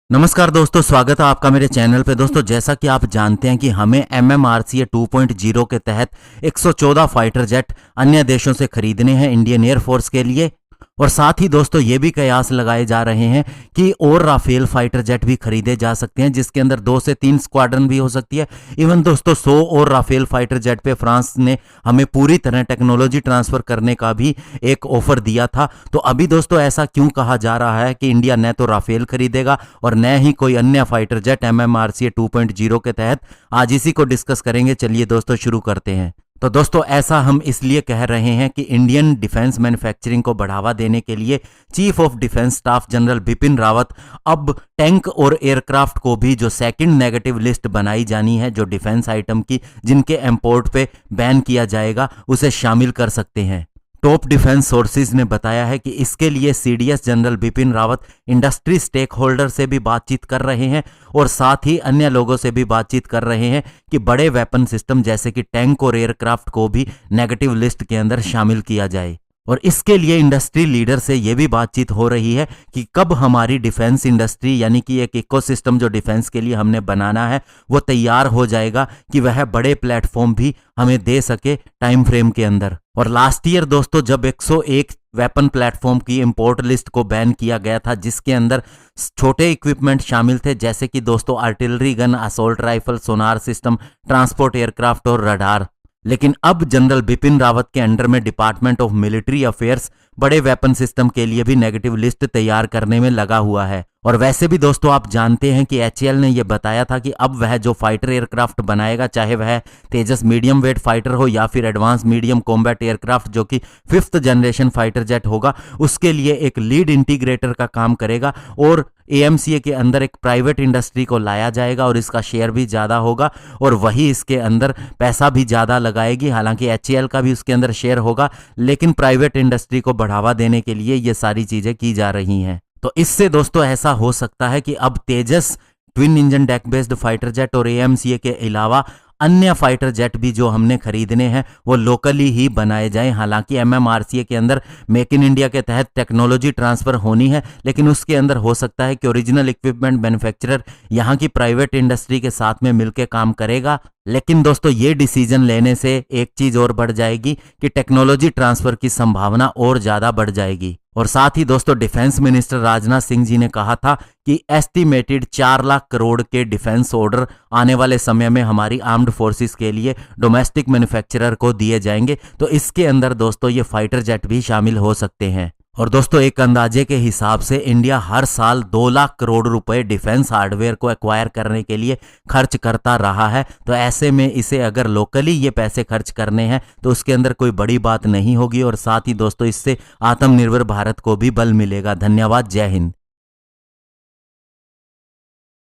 नमस्कार दोस्तों, स्वागत है आपका मेरे चैनल पे। दोस्तों, जैसा कि आप जानते हैं कि हमें MMRCA 2.0 के तहत 114 फाइटर जेट अन्य देशों से खरीदने हैं इंडियन एयरफोर्स के लिए। और साथ ही दोस्तों ये भी कयास लगाए जा रहे हैं कि और राफेल फाइटर जेट भी खरीदे जा सकते हैं, जिसके अंदर 2 से 3 स्क्वाड्रन भी हो सकती है। इवन दोस्तों 100 और राफेल फाइटर जेट पे फ्रांस ने हमें पूरी तरह टेक्नोलॉजी ट्रांसफर करने का भी एक ऑफर दिया था। तो अभी दोस्तों ऐसा क्यों कहा जा रहा है कि इंडिया न तो राफेल खरीदेगा और न ही कोई अन्य फाइटर जेट MMRCA 2.0 के तहत? आज इसी को डिस्कस करेंगे। चलिए दोस्तों शुरू करते हैं। तो दोस्तों ऐसा हम इसलिए कह रहे हैं कि इंडियन डिफेंस मैन्युफैक्चरिंग को बढ़ावा देने के लिए chief of defence staff general Bipin Rawat अब टैंक और एयरक्राफ्ट को भी जो सेकंड नेगेटिव लिस्ट बनाई जानी है, जो डिफेंस आइटम की जिनके इंपोर्ट पे बैन किया जाएगा, उसे शामिल कर सकते हैं। टॉप डिफेंस सोर्सेज ने बताया है कि इसके लिए CDS general Bipin Rawat industry stakeholder से भी बातचीत कर रहे हैं और साथ ही अन्य लोगों से भी बातचीत कर रहे हैं कि बड़े वेपन सिस्टम जैसे कि टैंक और एयरक्राफ्ट को भी नेगेटिव लिस्ट के अंदर शामिल किया जाए। और इसके लिए इंडस्ट्री लीडर से यह भी बातचीत हो रही है कि कब हमारी डिफेंस इंडस्ट्री यानी कि एक इकोसिस्टम जो डिफेंस के लिए हमने बनाना है वो तैयार हो जाएगा कि वह बड़े प्लेटफॉर्म भी हमें दे सके टाइम फ्रेम के अंदर। और लास्ट ईयर दोस्तों जब 101 वेपन प्लेटफॉर्म की इंपोर्ट लिस्ट को बैन किया गया था, जिसके अंदर छोटे इक्विपमेंट शामिल थे जैसे कि दोस्तों artillery gun, assault rifle, sonar system, transport aircraft और रडार। लेकिन अब जनरल बिपिन रावत के अंडर में डिपार्टमेंट ऑफ मिलिट्री अफेयर्स बड़े वेपन सिस्टम के लिए भी नेगेटिव लिस्ट तैयार करने में लगा हुआ है। और वैसे भी दोस्तों आप जानते हैं कि HAL ने यह बताया था कि अब वह जो फाइटर एयरक्राफ्ट बनाएगा, चाहे वह तेजस मीडियम वेट फाइटर हो या फिर एडवांस मीडियम कॉम्बैट एयरक्राफ्ट जो कि 5th जनरेशन फाइटर जेट होगा, उसके लिए एक लीड इंटीग्रेटर का काम करेगा और AMCA के अंदर एक प्राइवेट इंडस्ट्री को लाया जाएगा और इसका शेयर भी ज़्यादा होगा और वही इसके अंदर पैसा भी ज़्यादा लगाएगी। हालांकि HAL का भी उसके अंदर शेयर होगा, लेकिन प्राइवेट इंडस्ट्री को बढ़ावा देने के लिए ये सारी चीज़ें की जा रही हैं। तो इससे दोस्तों ऐसा हो सकता है कि अब Tejas twin engine deck based fighter jet और AMCA के अलावा अन्य फाइटर जेट भी जो हमने खरीदने हैं वो लोकली ही बनाए जाएं। हालांकि MMRCA के अंदर मेक इन इंडिया के तहत टेक्नोलॉजी ट्रांसफर होनी है, लेकिन उसके अंदर हो सकता है कि ओरिजिनल इक्विपमेंट मैन्युफैक्चरर यहाँ की प्राइवेट इंडस्ट्री के साथ में मिलकर काम करेगा। लेकिन दोस्तों ये डिसीजन लेने से एक चीज और बढ़ जाएगी कि टेक्नोलॉजी ट्रांसफर की संभावना और ज्यादा बढ़ जाएगी। और साथ ही दोस्तों डिफेंस मिनिस्टर राजनाथ सिंह जी ने कहा था कि एस्टिमेटेड 4 लाख करोड़ के डिफेंस ऑर्डर आने वाले समय में हमारी आर्म्ड फोर्सेस के लिए डोमेस्टिक मैन्युफैक्चरर को दिए जाएंगे। तो इसके अंदर दोस्तों ये फाइटर जेट भी शामिल हो सकते हैं। और दोस्तों एक अंदाजे के हिसाब से इंडिया हर साल 2 लाख करोड़ रुपए डिफेंस हार्डवेयर को एक्वायर करने के लिए खर्च करता रहा है। तो ऐसे में इसे अगर लोकली ये पैसे खर्च करने हैं तो उसके अंदर कोई बड़ी बात नहीं होगी। और साथ ही दोस्तों इससे आत्मनिर्भर भारत को भी बल मिलेगा। धन्यवाद। जय हिंद।